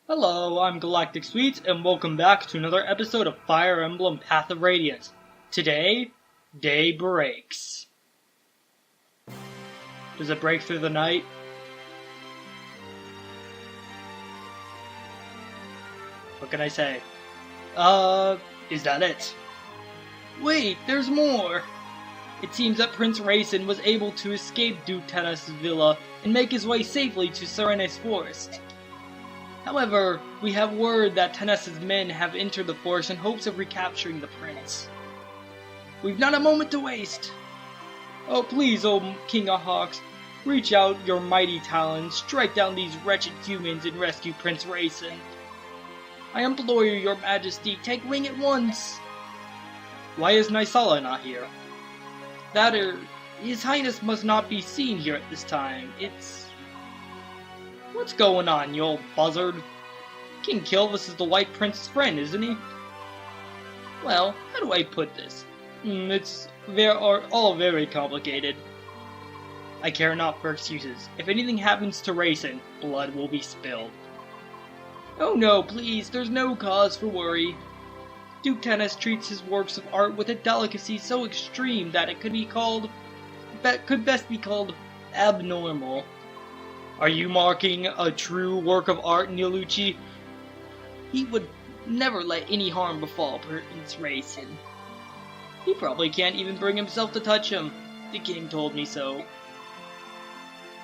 Hello, I'm Galactic Sweets, and welcome back to another episode of Fire Emblem Path of Radiance. Today, day breaks. Does it break through the night? What can I say? Is that it? Wait, there's more! It seems that Prince Reyson was able to escape Duke Tennis' villa and make his way safely to Serenes Forest. However, we have word that Tennis' men have entered the forest in hopes of recapturing the prince. We've not a moment to waste! Oh please, O King of Hawks, reach out your mighty talons, strike down these wretched humans and rescue Prince Reyson. I implore you, your majesty, take wing at once! Why is Nysala not here? His Highness must not be seen here at this time. What's going on, you old buzzard? King Kilvis is the White Prince's friend, isn't he? Well, how do I put this? It's all very complicated. I care not for excuses. If anything happens to Reyson, blood will be spilled. Oh no, please, there's no cause for worry. Duke Tennis treats his works of art with a delicacy so extreme that it could best be called abnormal. Are you marking a true work of art, Nilucci? He would never let any harm befall Prince Reyson. He probably can't even bring himself to touch him. The king told me so.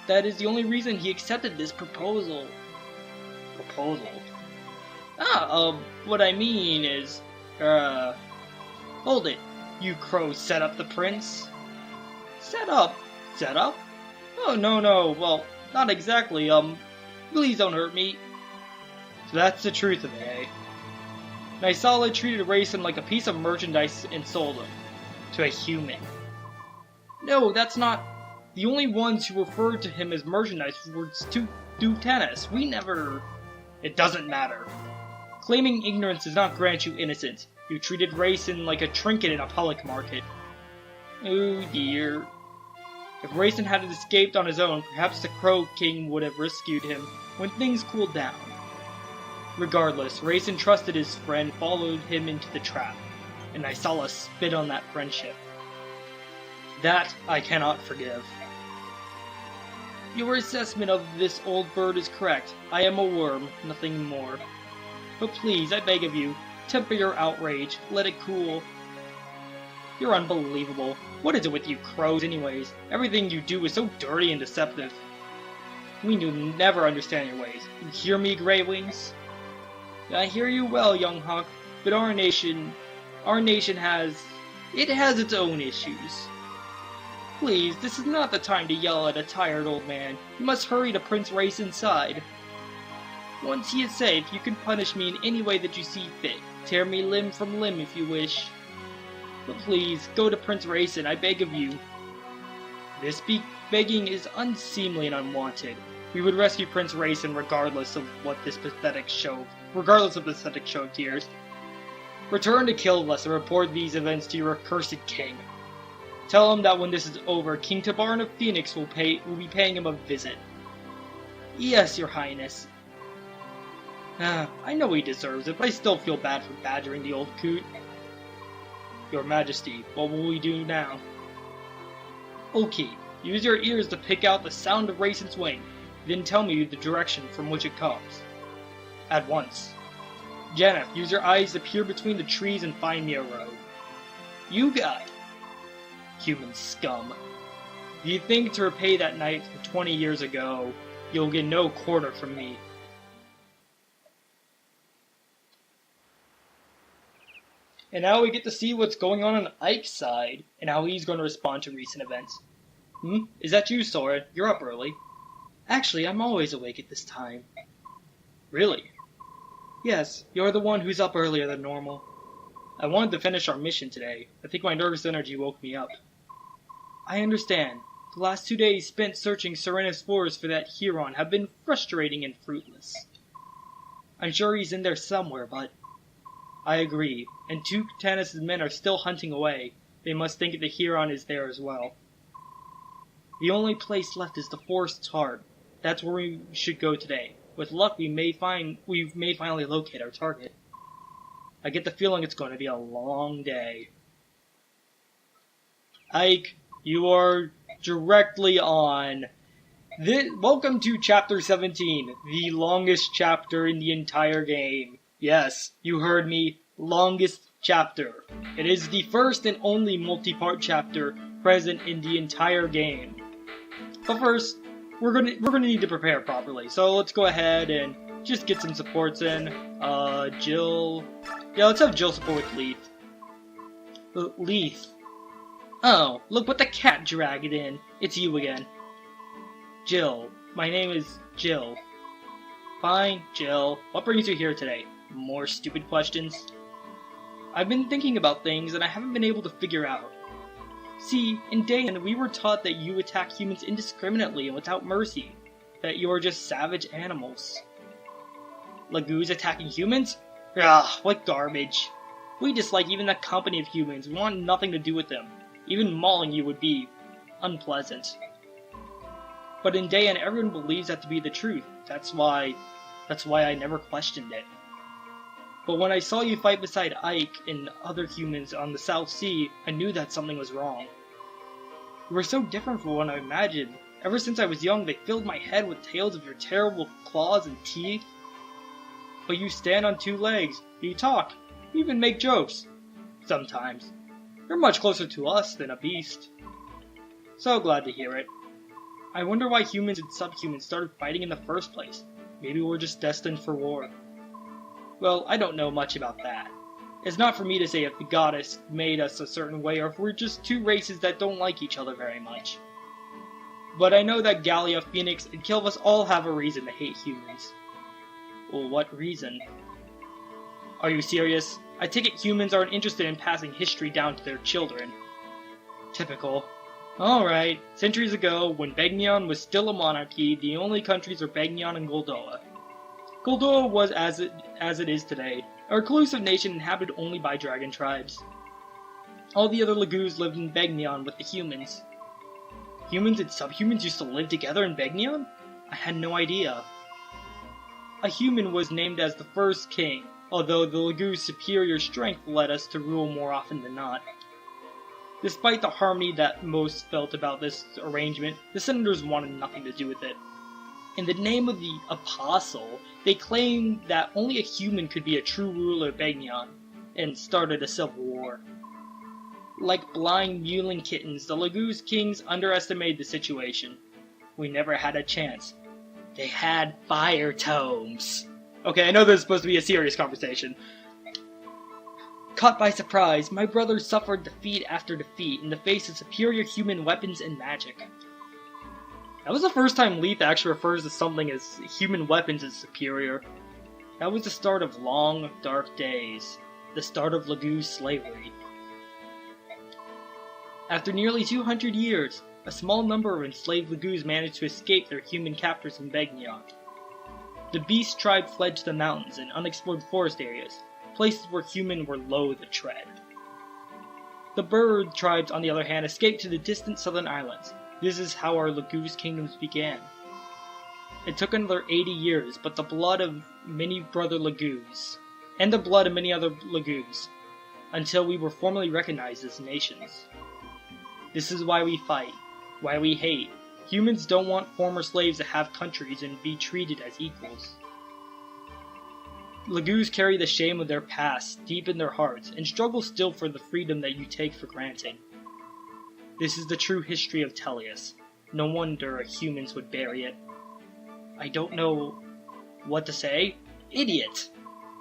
That is the only reason he accepted this proposal. What I mean is, hold it. You crows set up the prince? Set up? Oh, no, well, not exactly, please don't hurt me. So that's the truth of it, eh? Nysala treated Reyson like a piece of merchandise and sold him. To a human. No, that's not... The only ones who referred to him as merchandise were Duke Tennis. We never... It doesn't matter. Claiming ignorance does not grant you innocence. You treated Reyson like a trinket in a public market. Oh dear. If Reyson had escaped on his own, perhaps the Crow King would have rescued him when things cooled down. Regardless, Reyson trusted his friend, followed him into the trap, and Nysala spit on that friendship. That I cannot forgive. Your assessment of this old bird is correct. I am a worm, nothing more. But please, I beg of you, temper your outrage, let it cool. You're unbelievable. What is it with you crows anyways? Everything you do is so dirty and deceptive. We will never understand your ways. You hear me, Grey Wings? I hear you well, young hawk, but our nation has its own issues. Please, this is not the time to yell at a tired old man. You must hurry to Prince Reyson's side. Once he is safe, you can punish me in any way that you see fit. Tear me limb from limb if you wish. But please, go to Prince Reyson, I beg of you. This begging is unseemly and unwanted. We would rescue Prince Reyson regardless of this pathetic show of tears. Return to Kilvis and report these events to your accursed king. Tell him that when this is over, King Tabaran of Phoenix will be paying him a visit. Yes, your highness. I know he deserves it, but I still feel bad for badgering the old coot. Your Majesty, what will we do now? Okay, use your ears to pick out the sound of Reyson's wing, then tell me the direction from which it comes. At once. Janeth, use your eyes to peer between the trees and find me a road. You got it. Human scum. Do you think to repay that night from 20 years ago, you'll get no quarter from me? And now we get to see what's going on Ike's side, and how he's going to respond to recent events. Is that you, Sora? You're up early. Actually, I'm always awake at this time. Really? Yes, you're the one who's up earlier than normal. I wanted to finish our mission today. I think my nervous energy woke me up. I understand. The last 2 days spent searching Serenes Forest for that Huron have been frustrating and fruitless. I'm sure he's in there somewhere, but... I agree, and Duke Tennis' men are still hunting away. They must think the Huron is there as well. The only place left is the forest's heart. That's where we should go today. With luck, we may finally locate our target. I get the feeling it's going to be a long day. Ike, you are directly on. Welcome to Chapter 17, the longest chapter in the entire game. Yes, you heard me, longest chapter. It is the first and only multi-part chapter present in the entire game. But first, we're gonna need to prepare properly. So let's go ahead and just get some supports in. Jill. Yeah, let's have Jill support with Leith. Leith. Oh, look what the cat dragged in. It's you again. Jill. My name is Jill. Fine, Jill. What brings you here today? More stupid questions? I've been thinking about things and I haven't been able to figure out. See, in Dayan, we were taught that you attack humans indiscriminately and without mercy. That you are just savage animals. Lagoos attacking humans? Ugh, what garbage. We dislike even the company of humans. We want nothing to do with them. Even mauling you would be unpleasant. But in Dayan, everyone believes that to be the truth. That's why I never questioned it. But when I saw you fight beside Ike and other humans on the South Sea, I knew that something was wrong. You were so different from what I imagined. Ever since I was young, they filled my head with tales of your terrible claws and teeth. But you stand on two legs, you talk, you even make jokes. Sometimes. You're much closer to us than a beast. So glad to hear it. I wonder why humans and subhumans started fighting in the first place. Maybe we're just destined for war. Well, I don't know much about that. It's not for me to say if the goddess made us a certain way or if we're just two races that don't like each other very much. But I know that Gallia, Phoenix, and Kilvas all have a reason to hate humans. Well, what reason? Are you serious? I take it humans aren't interested in passing history down to their children. Typical. Alright, centuries ago, when Begnion was still a monarchy, the only countries were Begnion and Goldoa. Goldoa was as it is today, a reclusive nation inhabited only by dragon tribes. All the other Lagoos lived in Begnion with the humans. Humans and subhumans used to live together in Begnion? I had no idea. A human was named as the first king, although the Lagoo's superior strength led us to rule more often than not. Despite the harmony that most felt about this arrangement, the senators wanted nothing to do with it. In the name of the Apostle, they claimed that only a human could be a true ruler of Begnion, and started a civil war. Like blind mewling kittens, the Lagoo's kings underestimated the situation. We never had a chance. They had fire tomes. Okay, I know this is supposed to be a serious conversation. Caught by surprise, my brothers suffered defeat after defeat in the face of superior human weapons and magic. That was the first time Leith actually refers to something as human weapons as superior. That was the start of long, dark days. The start of Lagoo's slavery. After nearly 200 years, a small number of enslaved Lagoos managed to escape their human captors in Begnion. The Beast tribe fled to the mountains and unexplored forest areas, places where humans were loath to tread. The Bird tribes, on the other hand, escaped to the distant southern islands. This is how our Lagoo's kingdoms began. It took another 80 years, but the blood of many brother Lagoos, and the blood of many other Lagoos, until we were formally recognized as nations. This is why we fight, why we hate. Humans don't want former slaves to have countries and be treated as equals. Lagoos carry the shame of their past deep in their hearts, and struggle still for the freedom that you take for granted. This is the true history of Tellius. No wonder humans would bury it. I don't know what to say. Idiot!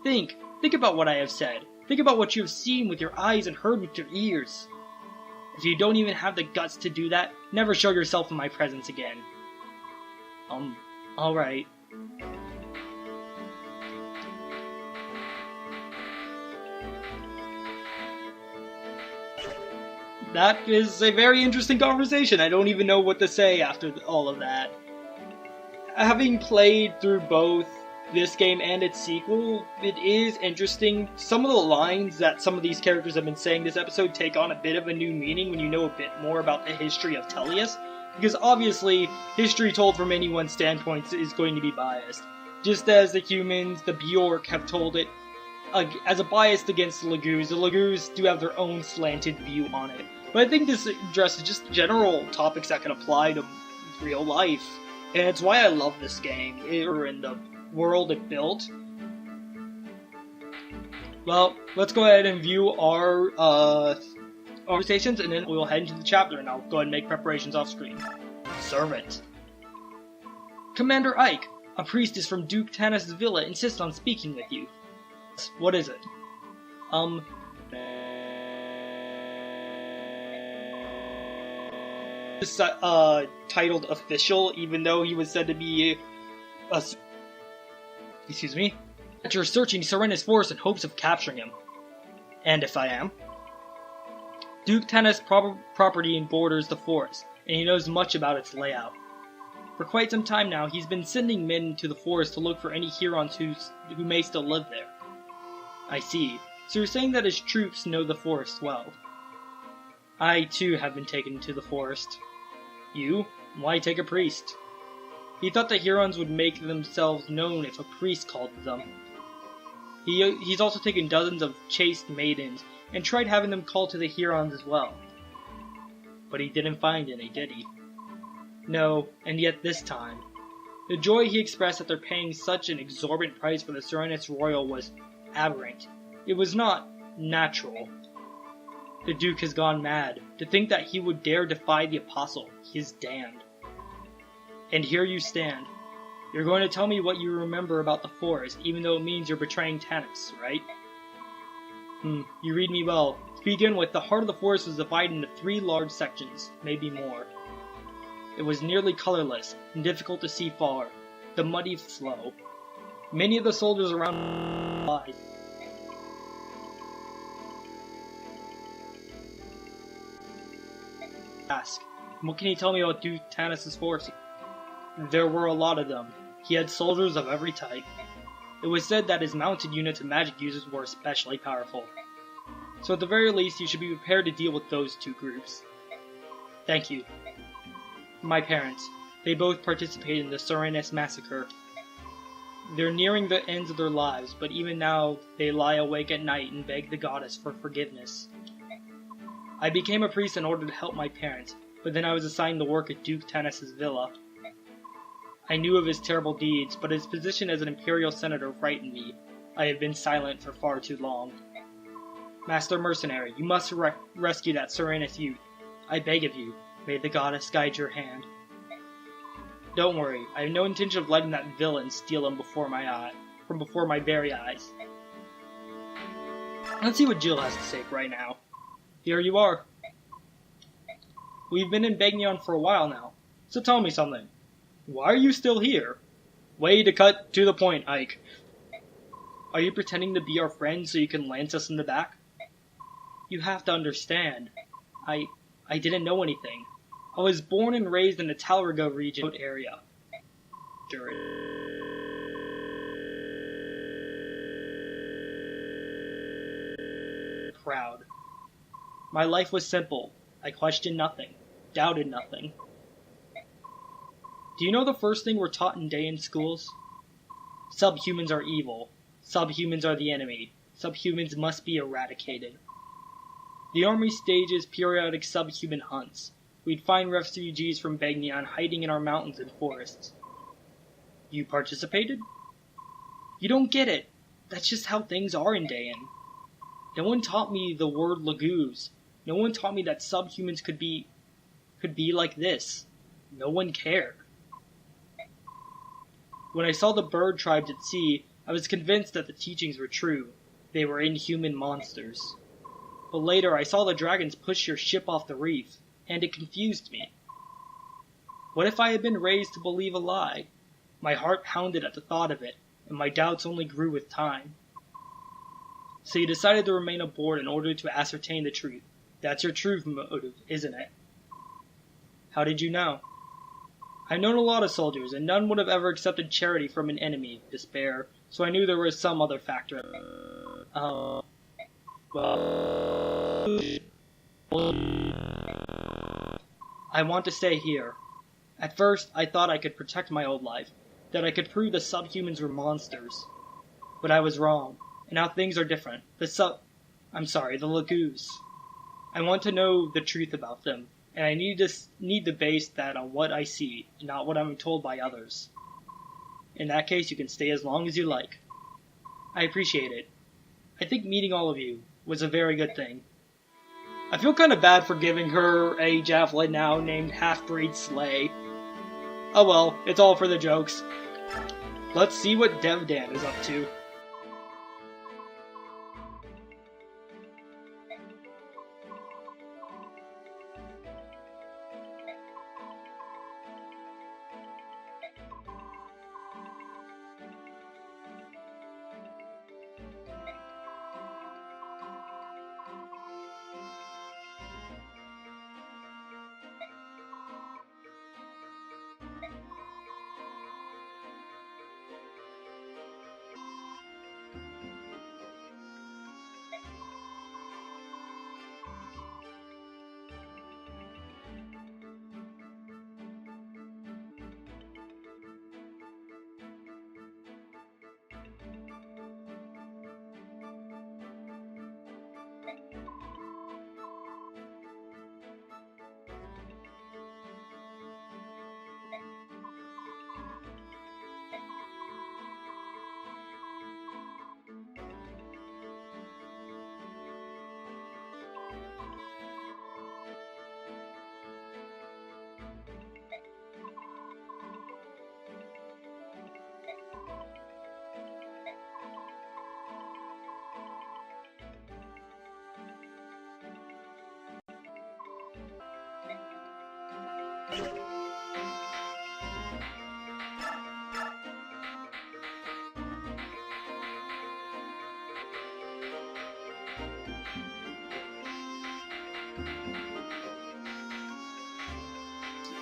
Think about what I have said. Think about what you have seen with your eyes and heard with your ears. If you don't even have the guts to do that, never show yourself in my presence again. Alright. That is a very interesting conversation. I don't even know what to say after all of that. Having played through both this game and its sequel, it is interesting. Some of the lines that some of these characters have been saying this episode take on a bit of a new meaning when you know a bit more about the history of Tellius, because obviously, history told from anyone's standpoint is going to be biased. Just as the humans, the Bjork, have told it, as a bias against the Laguz do have their own slanted view on it. But I think this addresses just general topics that can apply to real life. And it's why I love this game, or in the world it built. Well, let's go ahead and view our conversations, and then we'll head into the chapter, and I'll go ahead and make preparations off screen. Servant. Commander Ike, a priestess from Duke Tanis' villa insists on speaking with you. What is it? Titled official, even though he was said to be excuse me? That you're searching Serenes Forest in hopes of capturing him. And if I am? Duke Tanis' property borders the forest, and he knows much about its layout. For quite some time now, he's been sending men to the forest to look for any Hurons who may still live there. I see. So you're saying that his troops know the forest well. I, too, have been taken to the forest. You? Why take a priest? He thought the Hurons would make themselves known if a priest called them. He's also taken dozens of chaste maidens, and tried having them called to the Hurons as well. But he didn't find any, did he? No, and yet this time. The joy he expressed after paying such an exorbitant price for the Serenes Royal was aberrant. It was not natural. The Duke has gone mad. To think that he would dare defy the Apostle, he is damned. And here you stand. You're going to tell me what you remember about the forest, even though it means you're betraying Tanis, right? You read me well. To begin with, the heart of the forest was divided into 3 large sections, maybe more. It was nearly colorless, and difficult to see far. The muddy flow. Many of the soldiers around lied. Ask, what can you tell me about Duke Tanis' force? There were a lot of them. He had soldiers of every type. It was said that his mounted units and magic users were especially powerful. So at the very least, you should be prepared to deal with those 2 groups. Thank you. My parents. They both participated in the Serenes massacre. They're nearing the ends of their lives, but even now they lie awake at night and beg the goddess for forgiveness. I became a priest in order to help my parents, but then I was assigned the work at Duke Tanis' villa. I knew of his terrible deeds, but his position as an imperial senator frightened me. I had been silent for far too long. Master Mercenary, you must rescue that Serenes youth. I beg of you, may the goddess guide your hand. Don't worry, I have no intention of letting that villain steal him from before my very eyes. Let's see what Jill has to say right now. Here you are. We've been in Begnion for a while now, so tell me something. Why are you still here? Way to cut to the point, Ike. Are you pretending to be our friend so you can lance us in the back? You have to understand. I didn't know anything. I was born and raised in the Talriga region area. Proud. My life was simple. I questioned nothing, doubted nothing. Do you know the first thing we're taught in Dayan schools? Subhumans are evil. Subhumans are the enemy. Subhumans must be eradicated. The army stages periodic subhuman hunts. We'd find refugees from Begnion hiding in our mountains and forests. You participated? You don't get it. That's just how things are in Dayan. No one taught me the word Laguz. No one taught me that subhumans could be like this. No one cared. When I saw the bird tribes at sea, I was convinced that the teachings were true. They were inhuman monsters. But later I saw the dragons push your ship off the reef, and it confused me. What if I had been raised to believe a lie? My heart pounded at the thought of it, and my doubts only grew with time. So you decided to remain aboard in order to ascertain the truth. That's your true motive, isn't it? How did you know? I've known a lot of soldiers, and none would have ever accepted charity from an enemy, despair, so I knew there was some other factor. I want to stay here. At first, I thought I could protect my old life, that I could prove the subhumans were monsters. But I was wrong, and now things are different. The Lagoos. I want to know the truth about them, and I need to base that on what I see, not what I'm told by others. In that case, you can stay as long as you like. I appreciate it. I think meeting all of you was a very good thing. I feel kind of bad for giving her a javelin now named Half-Breed Slay. Oh well, it's all for the jokes. Let's see what Devdan is up to.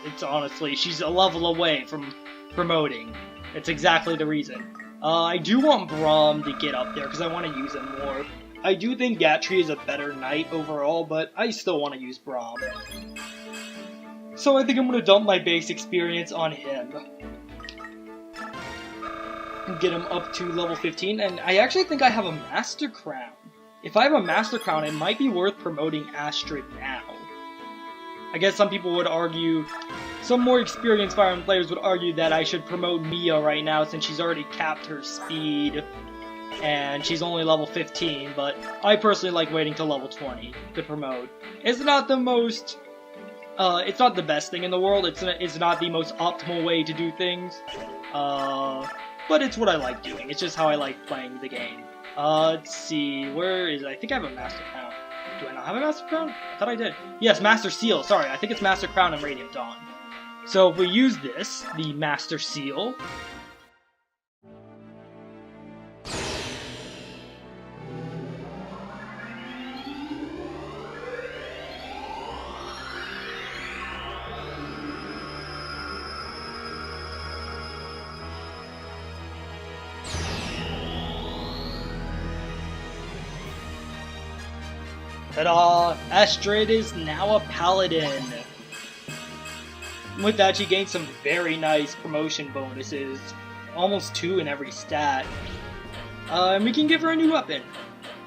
It's honestly, she's a level away from promoting. It's exactly the reason. I do want Braum to get up there because I want to use him more. I do think Gatry is a better knight overall, but I still want to use Braum. So I think I'm going to dump my base experience on him. And get him up to level 15, and I actually think I have a Master Crown. If I have a Master Crown, it might be worth promoting Astrid now. I guess some people would argue, some more experienced Fire Emblem players would argue that I should promote Mia right now since she's already capped her speed and she's only level 15, but I personally like waiting till level 20 to promote. It's not the most, it's not the best thing in the world, it's not the most optimal way to do things, but it's what I like doing, it's just how I like playing the game. Let's see, where is it? I think I have a Master Crown. Do I not have a Master Crown? I thought I did. Yes, Master Seal. Sorry, I think it's Master Crown and Radiant Dawn. So if we use this, the Master Seal... Ta-da! Astrid is now a Paladin! With that, she gains some very nice promotion bonuses. Almost 2 in every stat. And we can give her a new weapon.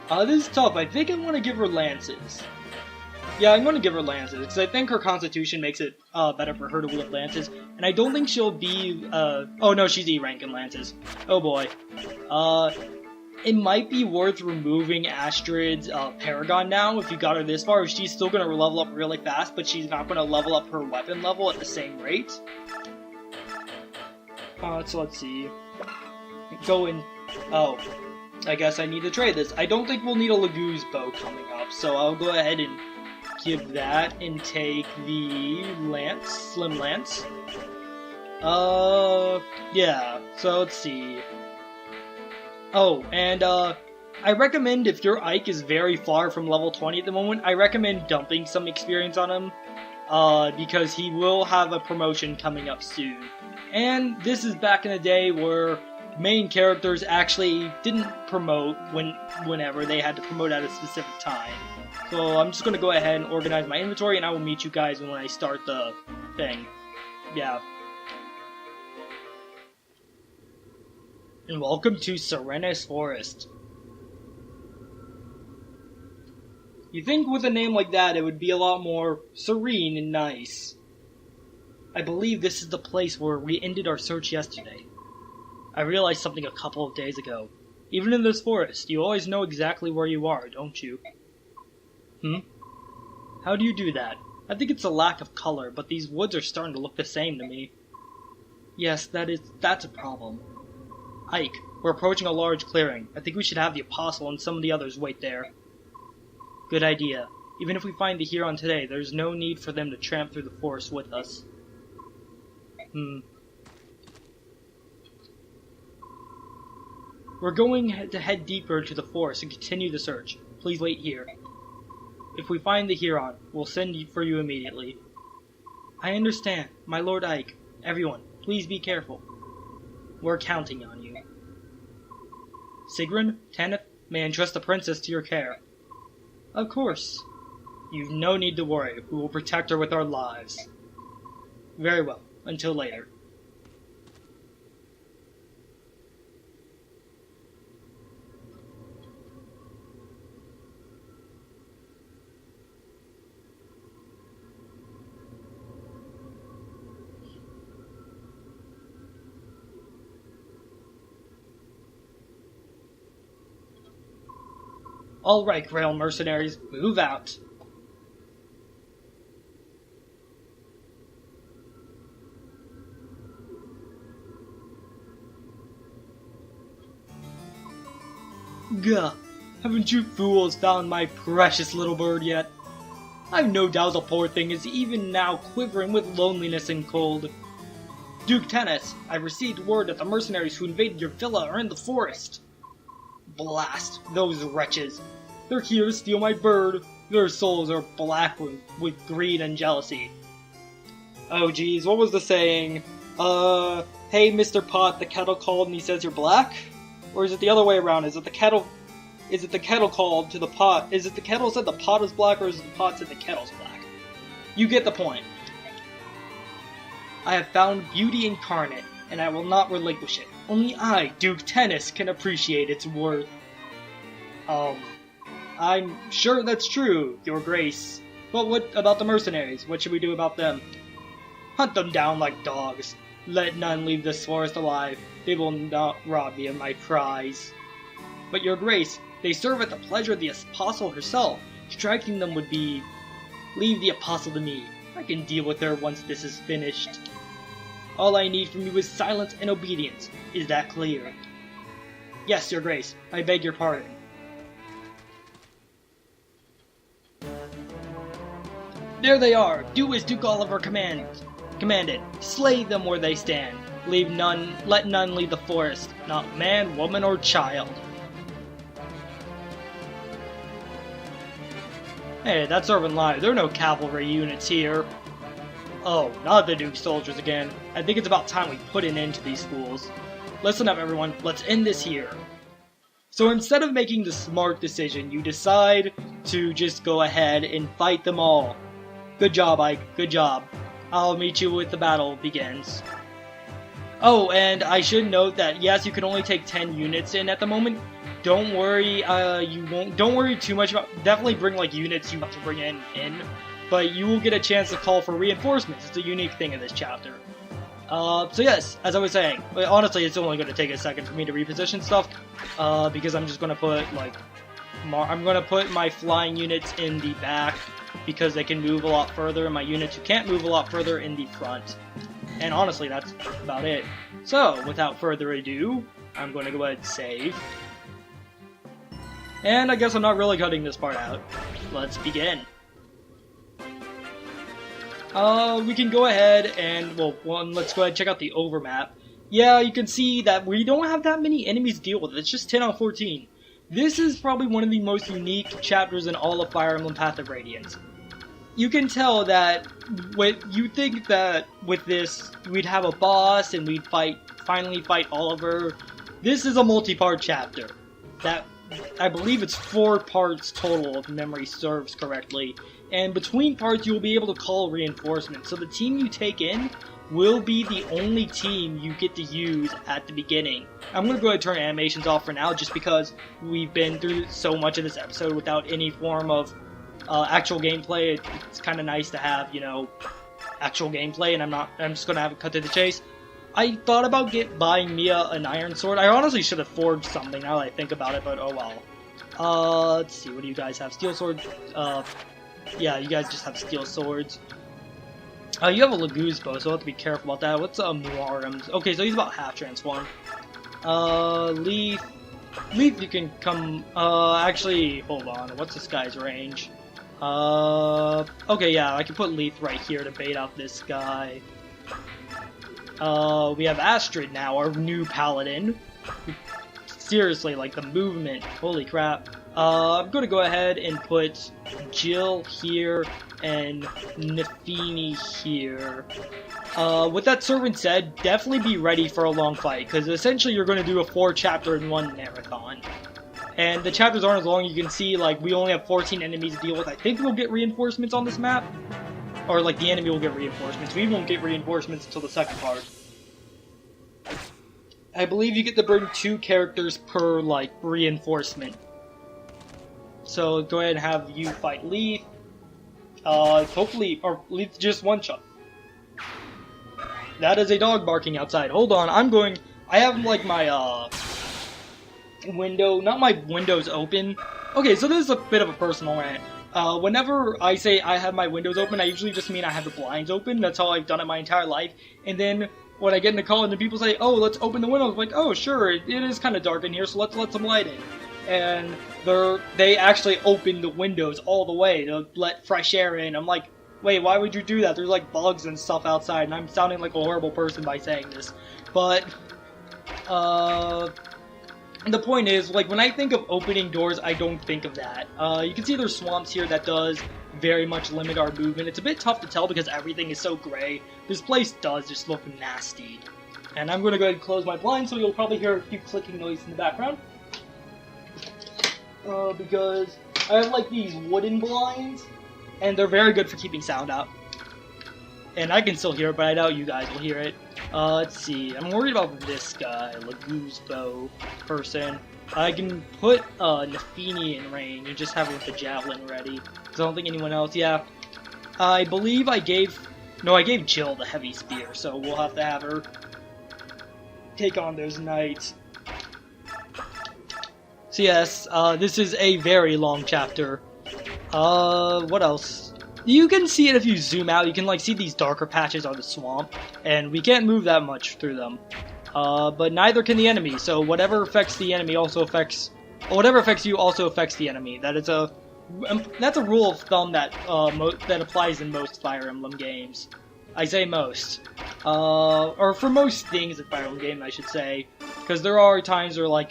This is tough. I think I want to give her Lances. Yeah, I'm going to give her Lances, because I think her Constitution makes it better for her to wield Lances. And I don't think she'll be... oh no, she's E-rank in Lances. Oh boy. It might be worth removing Astrid's Paragon now, if you got her this far. She's still going to level up really fast, but she's not going to level up her weapon level at the same rate. So let's see. Go in... Oh. I guess I need to trade this. I don't think we'll need a Lagoo's bow coming up, so I'll go ahead and give that and take the Lance, Slim Lance. Yeah, so let's see. Oh, and, I recommend if your Ike is very far from level 20 at the moment, I recommend dumping some experience on him, because he will have a promotion coming up soon. And this is back in the day where main characters actually didn't promote whenever they had to promote at a specific time. So I'm just going to go ahead and organize my inventory, and I will meet you guys when I start the thing. Yeah. and welcome to Serenes Forest. You think with a name like that it would be a lot more serene and nice. I believe this is the place where we ended our search yesterday. I realized something a couple of days ago. Even in this forest, you always know exactly where you are, don't you? How do you do that? I think it's a lack of color, but these woods are starting to look the same to me. Yes, that's a problem. Ike, we're approaching a large clearing. I think we should have the Apostle and some of the others wait there. Good idea. Even if we find the Huron today, there's no need for them to tramp through the forest with us. We're going to head deeper into the forest and continue the search. Please wait here. If we find the Huron, we'll send for you immediately. I understand, my Lord Ike. Everyone, please be careful. We're counting on you. Sigrun, Tanith, may I entrust the princess to your care? Of course. You've no need to worry. We will protect her with our lives. Very well. Until later. All right, Grail mercenaries, move out. Gah, haven't you fools found my precious little bird yet? I've no doubt the poor thing is even now quivering with loneliness and cold. Duke Tennis, I've received word that the mercenaries who invaded your villa are in the forest. Blast those wretches. They're here to steal my bird. Their souls are black with greed and jealousy. Oh geez, what was the saying? Hey Mr. Pot, the kettle called and he says you're black? Or is it the other way around? Is it the kettle called to the pot? Is it the kettle said the pot is black, or is it the pot said the kettle's black? You get the point. I have found beauty incarnate, and I will not relinquish it. Only I, Duke Tennis, can appreciate its worth. I'm sure that's true, Your Grace. But what about the mercenaries? What should we do about them? Hunt them down like dogs. Let none leave this forest alive. They will not rob me of my prize. But Your Grace, they serve at the pleasure of the Apostle herself. Striking them would be... Leave the Apostle to me. I can deal with her once this is finished. All I need from you is silence and obedience. Is that clear? Yes, Your Grace. I beg your pardon. There they are! Do as Duke Oliver commanded. Slay them where they stand. Let none leave the forest, not man, woman, or child. Hey, that's urban lie. There are no cavalry units here. Oh, not the Duke's soldiers again. I think it's about time we put an end to these fools. Listen up, everyone. Let's end this here. So instead of making the smart decision, you decide to just go ahead and fight them all. Good job, Ike. Good job. I'll meet you with the battle begins. Oh, and I should note that yes, you can only take 10 units in at the moment. Don't worry, don't worry too much about. Definitely bring like units you have to bring in, but you will get a chance to call for reinforcements. It's a unique thing in this chapter. So yes, as I was saying, honestly, it's only going to take a second for me to reposition stuff, because I'm just going to put like, I'm going to put my flying units in the back because they can move a lot further, and my units who can't move a lot further in the front. And honestly, that's about it. So, without further ado, I'm going to go ahead and save. And I guess I'm not really cutting this part out. Let's begin. We can go ahead and, let's go ahead and check out the overmap. Yeah, you can see that we don't have that many enemies to deal with. It's just 10 out of 14. This is probably one of the most unique chapters in all of Fire Emblem Path of Radiance. You can tell that you think that with this we'd have a boss and we'd finally fight Oliver. This is a multi-part chapter. That I believe it's 4 parts total if memory serves correctly. And between parts you will be able to call reinforcements. So the team you take in will be the only team you get to use at the beginning. I'm going to go ahead and turn animations off for now just because we've been through so much of this episode without any form of actual gameplay. It's kind of nice to have, you know, actual gameplay, and I'm just going to have it cut to the chase. I thought about buying Mia an iron sword. I honestly should have forged something now that I think about it, but oh well. Let's see, what do you guys have? Steel sword? Yeah, you guys just have steel swords. You have a Laguz bow, so I'll have to be careful about that. What's Muarim's? Okay, so he's about half transformed. Leaf, you can come, actually, hold on, what's this guy's range? Okay, yeah, I can put Leaf right here to bait out this guy. We have Astrid now, our new paladin. Seriously, like, the movement, holy crap. I'm gonna go ahead and put Jill here and Nafini here. With that servant said, definitely be ready for a long fight, because essentially you're going to do a 4-chapter in one marathon. And the chapters aren't as long. You can see, like, we only have 14 enemies to deal with. I think we'll get reinforcements on this map. Or, like, the enemy will get reinforcements. We won't get reinforcements until the second part. I believe you get to bring 2 characters per, like, reinforcement. So, go ahead and have you fight Leaf. Hopefully, or Leaf just one-shot. That is a dog barking outside. Hold on, I have, like, my, not my windows open. Okay, so this is a bit of a personal rant. Whenever I say I have my windows open, I usually just mean I have the blinds open. That's how I've done it my entire life. And then, when I get into college and people say, oh, let's open the windows, I'm like, oh, sure, it is kind of dark in here, so let's let some light in. And they actually open the windows all the way to let fresh air in. I'm like, wait, why would you do that? There's like bugs and stuff outside, and I'm sounding like a horrible person by saying this. But, the point is, like, when I think of opening doors, I don't think of that. You can see there's swamps here that does very much limit our movement. It's a bit tough to tell because everything is so gray. This place does just look nasty. And I'm going to go ahead and close my blinds, so you'll probably hear a few clicking noises in the background. Because I have, like, these wooden blinds, and they're very good for keeping sound out. And I can still hear it, but I doubt you guys will hear it. Let's see, I'm worried about this guy, Laguz bow person. I can put, Nafini in range and just have her with the javelin ready. Because I don't think anyone else, yeah. I believe I gave Jill the heavy spear, so we'll have to have her take on those knights. So yes, this is a very long chapter. What else? You can see it if you zoom out. You can, like, see these darker patches on the swamp, and we can't move that much through them. But neither can the enemy, so whatever affects the enemy also affects... whatever affects you also affects the enemy. That's a rule of thumb that, that applies in most Fire Emblem games. I say most. Or for most things in Fire Emblem games, I should say. Because there are times where, like,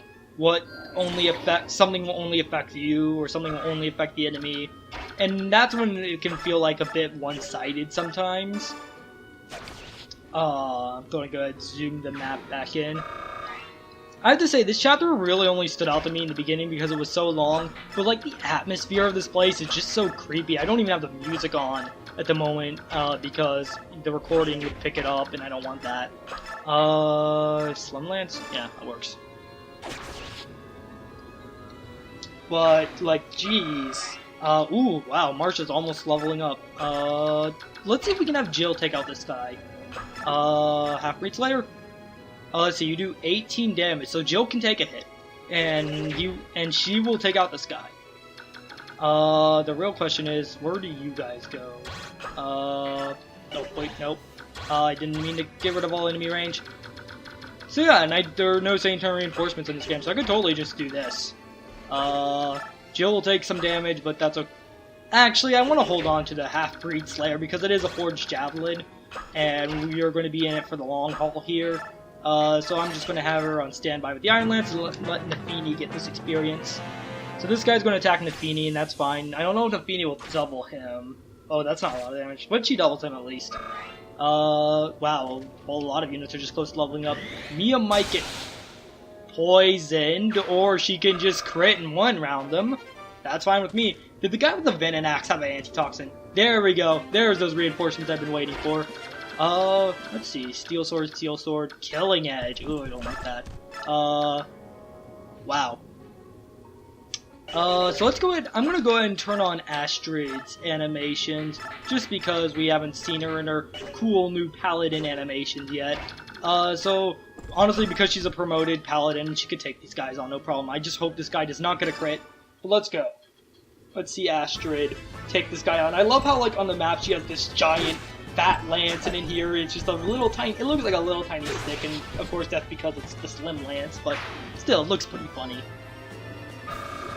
something will only affect you, or something will only affect the enemy. And that's when it can feel like a bit one-sided sometimes. I'm gonna go ahead and zoom the map back in. I have to say, this chapter really only stood out to me in the beginning because it was so long, but like the atmosphere of this place is just so creepy. I don't even have the music on at the moment, because the recording would pick it up, and I don't want that. Slumlands? Yeah, that works. But, like, jeez. Ooh, wow, Marsha's almost leveling up. Let's see if we can have Jill take out this guy. Half-Breed Slayer? Let's see, you do 18 damage, so Jill can take a hit. And she will take out this guy. The real question is, where do you guys go? Oh, wait, nope. I didn't mean to get rid of all enemy range. So yeah, and there are no sane turn reinforcements in this game, so I could totally just do this. Jill will take some damage, but that's okay. Actually, I want to hold on to the Half-Breed Slayer because it is a forged javelin, and we are going to be in it for the long haul here. So I'm just going to have her on standby with the Iron Lance and let Nafini get this experience. So this guy's going to attack Nafini, and that's fine. I don't know if Nafini will double him. Oh, that's not a lot of damage, but she doubles him at least. Wow, well, a lot of units are just close to leveling up. Mia might get poisoned, or she can just crit and one-round them. That's fine with me. Did the guy with the Venom Axe have an antitoxin? There we go. There's those reinforcements I've been waiting for. Let's see. Steel sword, killing edge. Ooh, I don't like that. Wow. So let's go ahead. I'm gonna go ahead and turn on Astrid's animations, just because we haven't seen her in her cool new paladin animations yet. So honestly, because she's a promoted paladin, she could take these guys on, no problem. I just hope this guy does not get a crit. But let's go. Let's see Astrid take this guy on. I love how, like, on the map she has this giant fat lance, and in here it's just a little tiny, it looks like a little tiny stick, and of course that's because it's the slim lance, but still, it looks pretty funny.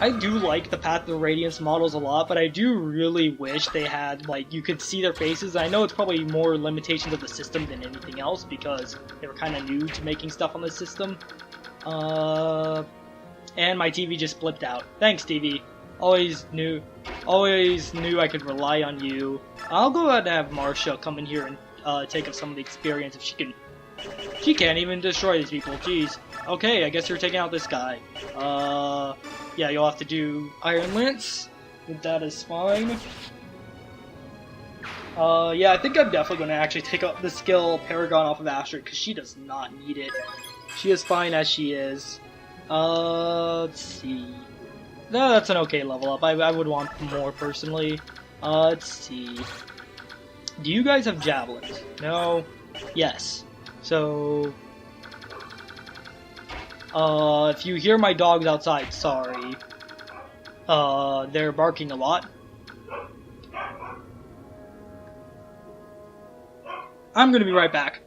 I do like the Path of the Radiance models a lot, but I do really wish they had, like, you could see their faces. I know it's probably more limitations of the system than anything else, because they were kind of new to making stuff on the system. And my TV just flipped out. Thanks, TV. Always knew I could rely on you. I'll go ahead and have Marcia come in here and take up some of the experience if she can. She can't even destroy these people, jeez. Okay, I guess you're taking out this guy. Yeah, you'll have to do Iron Lance. That is fine. Yeah, I think I'm definitely going to actually take up the skill Paragon off of Astrid, because she does not need it. She is fine as she is. Let's see. No, that's an okay level up. I would want more, personally. Let's see. Do you guys have javelins? No? Yes. So... if you hear my dogs outside, sorry. They're barking a lot. I'm gonna be right back.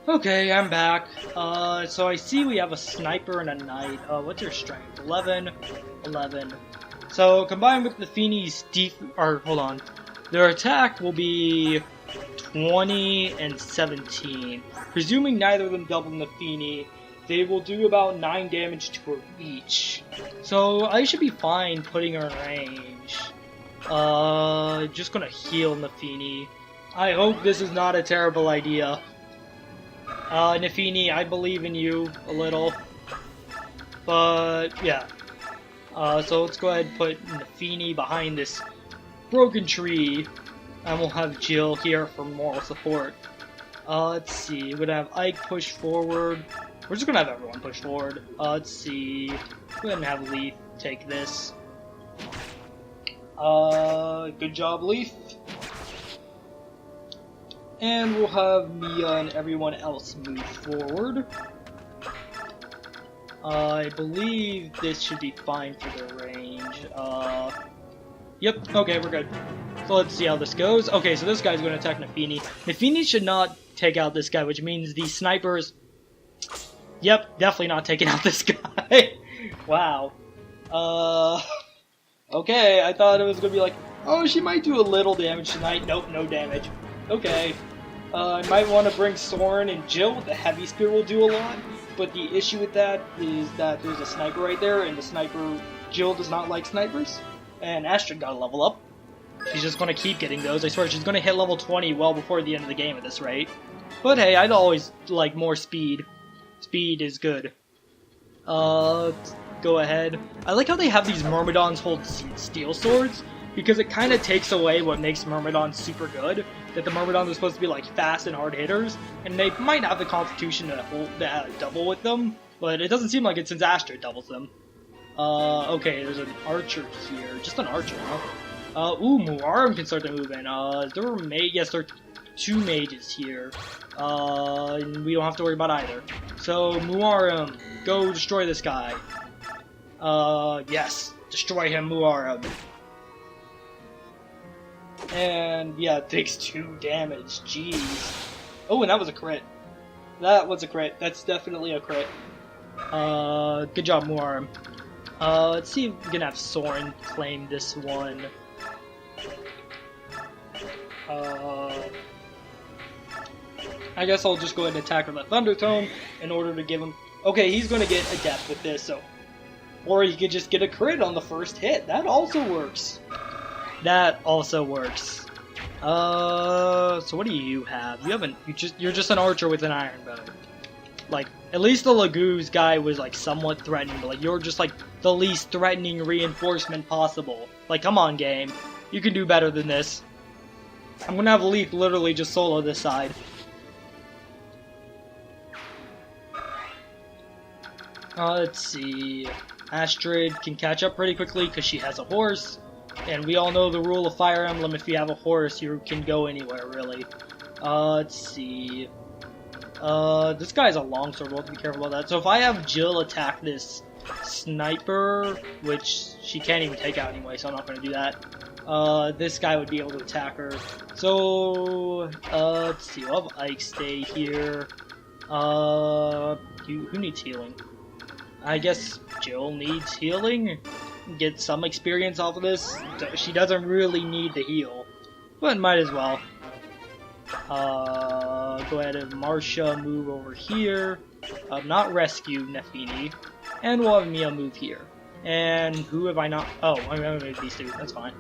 Okay, I'm back. So I see we have a sniper and a knight. What's your strength? 11. 11. So, combined with the Feeney's hold on. Their attack will be 20 and 17. Presuming neither of them double the Feeney, they will do about 9 damage to her each. So, I should be fine putting her in range. Just gonna heal Nafini. I hope this is not a terrible idea. Nafini, I believe in you a little. But, yeah. So let's go ahead and put Nafini behind this broken tree. And we'll have Jill here for moral support. Let's see. We're gonna have Ike push forward. We're just gonna have everyone push forward. Let's see. Go ahead and have Leaf take this. Good job, Leaf. And we'll have Mia and everyone else move forward. I believe this should be fine for their range. Yep, okay, we're good. So let's see how this goes. Okay, so this guy's going to attack Nafini. Nafini should not take out this guy, which means the snipers... Yep, definitely not taking out this guy. Wow. Okay, I thought it was going to be like, oh, she might do a little damage tonight. Nope, no damage. Okay. I might want to bring Soren and Jill. The heavy spear will do a lot. But the issue with that is that there's a sniper right there, and the sniper, Jill does not like snipers. And Astrid got a level up. She's just going to keep getting those. I swear, she's going to hit level 20 well before the end of the game at this rate. But hey, I'd always like more speed. Speed is good. Let's go ahead. I like how they have these Myrmidons hold steel swords, because it kind of takes away what makes Myrmidons super good. That the Myrmidons are supposed to be like fast and hard hitters, and they might have the constitution to double with them, but it doesn't seem like it since Astrid doubles them. Okay, there's an archer here. Just an archer, huh? Ooh, Muarum can start to move in. There are yes, there are 2 mages here. And we don't have to worry about either. So, Muarum, go destroy this guy. Yes, destroy him, Muarum. And, yeah, it takes 2 damage, jeez. Oh, and that was a crit. That was a crit. That's definitely a crit. Good job, Muarum. Let's see if we can have Soren claim this one. I guess I'll just go ahead and attack with a Thunder Tome in order to give him... Okay, he's going to get a death with this, so... Or he could just get a crit on the first hit. That also works. That also works. So what do you have? You haven't... You're just an archer with an iron bow. Like, at least the Laguz guy was, like, somewhat threatening, but, like, you're just, like, the least threatening reinforcement possible. Like, come on, game. You can do better than this. I'm gonna have Leaf literally just solo this side. Let's see. Astrid can catch up pretty quickly because she has a horse. And we all know the rule of Fire Emblem, if you have a horse, you can go anywhere, really. Let's see. This guy's a longsword, we'll have to be careful about that. So if I have Jill attack this sniper, which she can't even take out anyway, so I'm not going to do that. This guy would be able to attack her. So, let's see, we'll have Ike stay here. Who needs healing? I guess Jill needs healing. Get some experience off of this. She doesn't really need the heal, but might as well. Go ahead and Marcia move over here. Not rescue Nefini. And we'll have Mia move here. And who have I not? Oh, I'm gonna move these two. That's fine.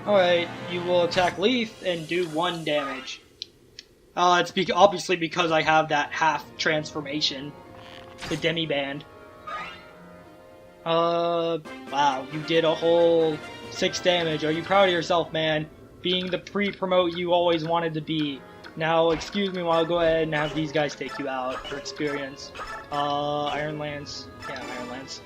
Alright, you will attack Leaf and do 1 damage. It's obviously because I have that half transformation. The Demi-Band. Wow, you did a whole 6 damage. Are you proud of yourself, man? Being the pre-promote you always wanted to be. Now, excuse me while I go ahead and have these guys take you out for experience. Iron Lance. Yeah, Iron Lance.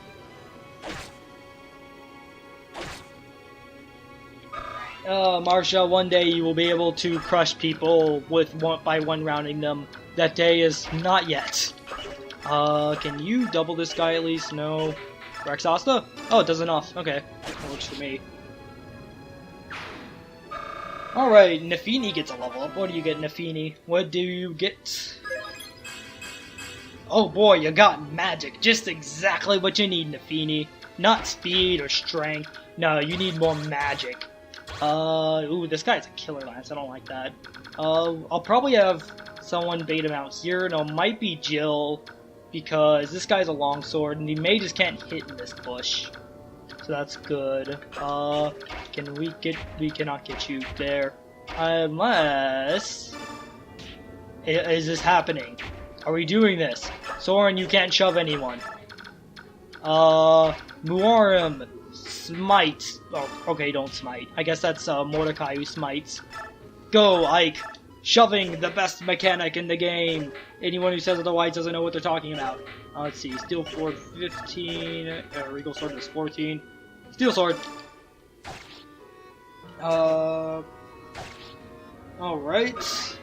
Marcia, one day you will be able to crush people by one rounding them. That day is not yet. Can you double this guy at least? No. Rexasta? Oh, it does enough. Okay. That works for me. Alright, Nefini gets a level up. What do you get, Nefini? What do you get? Oh boy, you got magic. Just exactly what you need, Nefini. Not speed or strength. No, you need more magic. Ooh, this guy's a killer lance. I don't like that. I'll probably have someone bait him out here. No, it might be Jill, because this guy's a longsword, and the mages can't hit in this bush. So that's good. We cannot get you there. Unless... Is this happening? Are we doing this? Soren, you can't shove anyone. Muarim, smite. Oh, okay, don't smite. I guess that's Mordecai who smites. Go, Ike. Shoving, the best mechanic in the game. Anyone who says otherwise doesn't know what they're talking about. Let's see, Steel Sword 15, Regal Sword is 14. Steel Sword. Alright.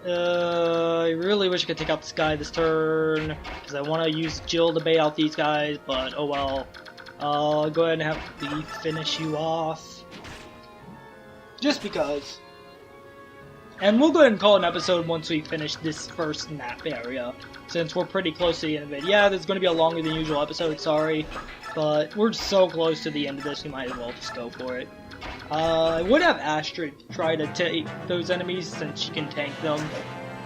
I really wish I could take out this guy this turn, because I want to use Jill to bait out these guys, but oh well. I'll go ahead and have Lee finish you off. Just because. And we'll go ahead and call it an episode once we finish this first map area, since we're pretty close to the end of it. Yeah, there's going to be a longer than usual episode, sorry, but we're so close to the end of this, we might as well just go for it. I would have Astrid try to take those enemies, since she can tank them,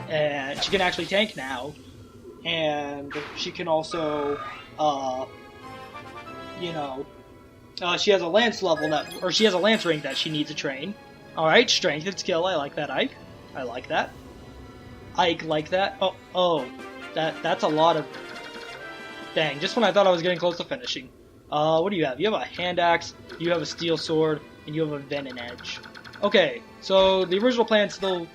and she can actually tank now, and she can also, you know, she has a lance level she has a lance rank that she needs to train. Alright, strength and skill, I like that, Ike. I like that. Ike like that. Oh, that's a lot of... Dang, just when I thought I was getting close to finishing. What do you have? You have a hand axe, you have a steel sword, and you have a venom edge. Okay, so the original plan still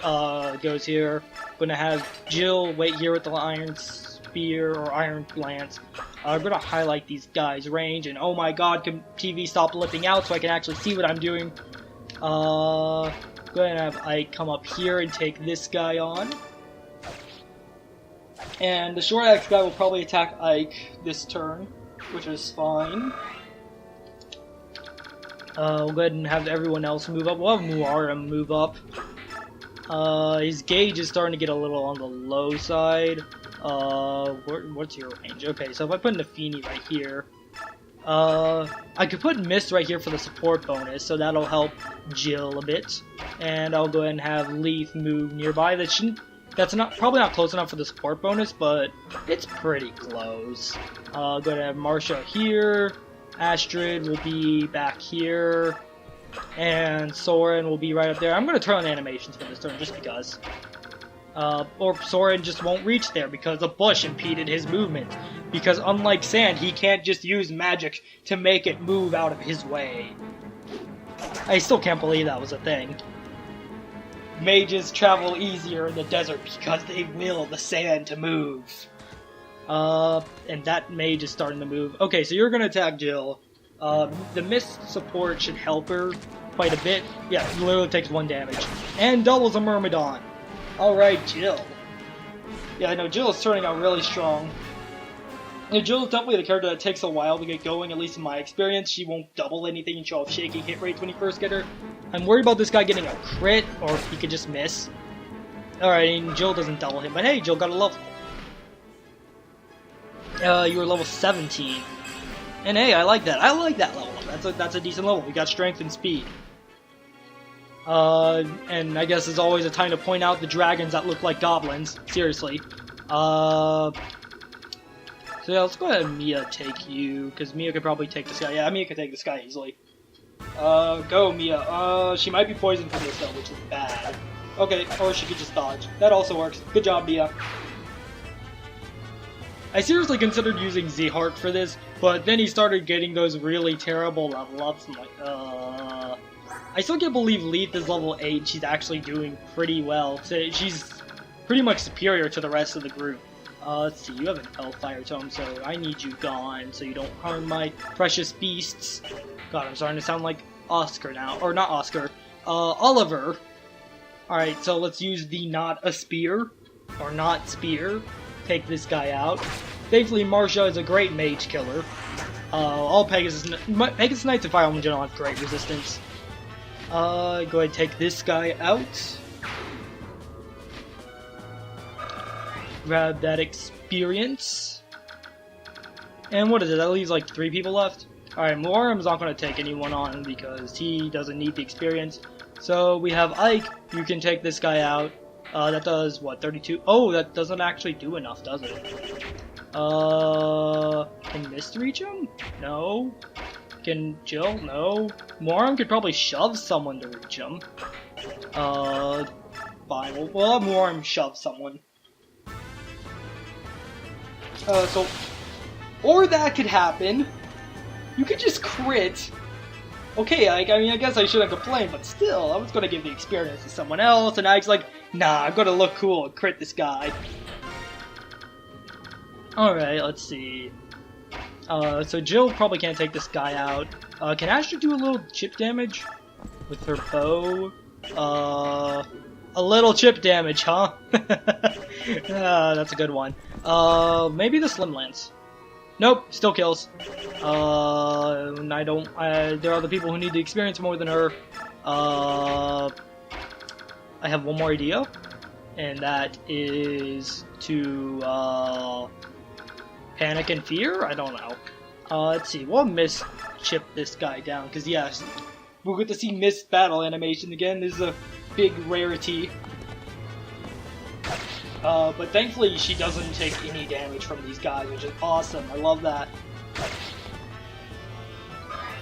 goes here. I'm gonna have Jill wait here with the iron spear or iron lance. I'm gonna highlight these guys' range, and oh my god, can TV stop blipping out so I can actually see what I'm doing? Go ahead and have Ike come up here and take this guy on. And the short axe guy will probably attack Ike this turn, which is fine. We'll go ahead and have everyone else move up. We'll have Muarim move up. His gauge is starting to get a little on the low side. What's your range? Okay, so if I put Nefini right here, I could put Mist right here for the support bonus, so that'll help Jill a bit. And I'll go ahead and have Leaf move nearby. That's probably not close enough for the support bonus, but it's pretty close. Go ahead and have Marcia here. Astrid will be back here. And Soren will be right up there. I'm going to turn on the animations for this turn, just because. Or Soren just won't reach there because the bush impeded his movement. Because unlike Sand, he can't just use magic to make it move out of his way. I still can't believe that was a thing. Mages travel easier in the desert because they will the sand to move. And that mage is starting to move. Okay, so you're gonna attack Jill. The mist support should help her quite a bit. Yeah, it literally takes 1 damage. And doubles a Myrmidon. Alright, Jill. Yeah, I know, Jill is turning out really strong. And Jill is definitely the character that takes a while to get going, at least in my experience. She won't double anything and show off shaky hit rates when you first get her. I'm worried about this guy getting a crit, or he could just miss. Alright, and Jill doesn't double him, but hey, Jill got a level. You were level 17. And hey, I like that. I like that level up. That's a decent level. We got strength and speed. And I guess there's always a time to point out the dragons that look like goblins. Seriously. So yeah, let's go ahead and Mia take you, because Mia could probably take this guy. Yeah, Mia could take this guy easily. Go Mia. She might be poisoned for this though, which is bad. Okay, or she could just dodge. That also works. Good job, Mia. I seriously considered using Z-Heart for this, but then he started getting those really terrible level ups. I'm like, I still can't believe Leaf is level 8. She's actually doing pretty well. So she's pretty much superior to the rest of the group. Let's see, you have an Hellfire Tome, so I need you gone so you don't harm my precious beasts. God, I'm starting to sound like Oscar now. Or not Oscar, Oliver. Alright, so let's use the not a spear, or not spear. Take this guy out. Thankfully, Marcia is a great mage killer. All Pegasus Knights and Fire Emblem don't have great resistance. Go ahead and take this guy out. Grab that experience. And what is it? That leaves like 3 people left? Alright, Moram's not going to take anyone on because he doesn't need the experience. So we have Ike. You can take this guy out. That does, what, 32? Oh, that doesn't actually do enough, does it? Can Mist reach him? No. Can Jill? No. Moram could probably shove someone to reach him. Fine. We'll have Moram shove someone. Or that could happen. You could just crit. Okay, I mean, I guess I shouldn't complain, but still, I was gonna give the experience to someone else, and Ike's like, nah, I'm gonna look cool and crit this guy. Alright, let's see. So Jill probably can't take this guy out. Can Astra do a little chip damage with her bow? A little chip damage, huh? That's a good one. Maybe the Slim Lance. Nope, still kills. There are other people who need the experience more than her. I have one more idea, and that is to, panic and fear? I don't know. Let's see, we'll Mist chip this guy down, because yes, we'll get to see Mist battle animation again. This is a big rarity. But thankfully she doesn't take any damage from these guys, which is awesome. I love that.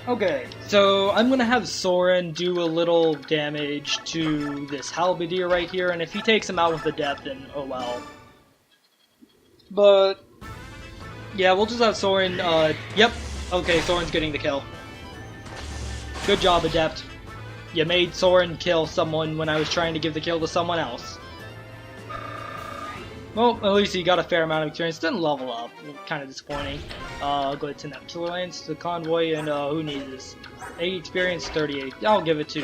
Okay, so I'm gonna have Soren do a little damage to this halberdier right here, and if he takes him out with the depth, then oh well. But yeah, we'll just have Soren, yep, okay, Soren's getting the kill. Good job, Adept. You made Soren kill someone when I was trying to give the kill to someone else. Well, at least he got a fair amount of experience. Didn't level up. Kind of disappointing. I'll go to that Killer Lance, the Convoy, and who needs this? 8 experience, 38. I'll give it to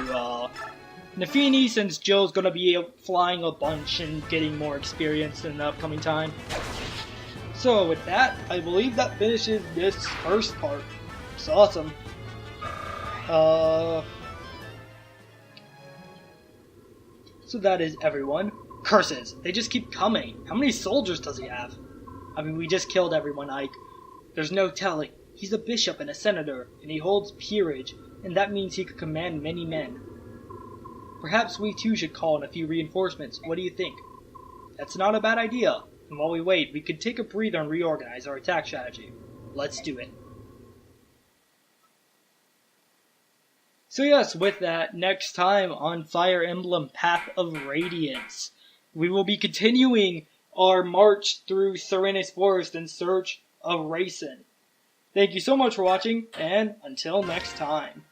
Nafini, since Jill's going to be flying a bunch and getting more experience in the upcoming time. So with that, I believe that finishes this first part. It's awesome. So that is everyone. Curses! They just keep coming. How many soldiers does he have? I mean, we just killed everyone, Ike. There's no telling. He's a bishop and a senator, and he holds peerage, and that means he could command many men. Perhaps we too should call in a few reinforcements. What do you think? That's not a bad idea. And while we wait, we could take a breather and reorganize our attack strategy. Let's do it. So yes, with that, next time on Fire Emblem Path of Radiance, we will be continuing our march through Serenes Forest in search of Reyson. Thank you so much for watching, and until next time.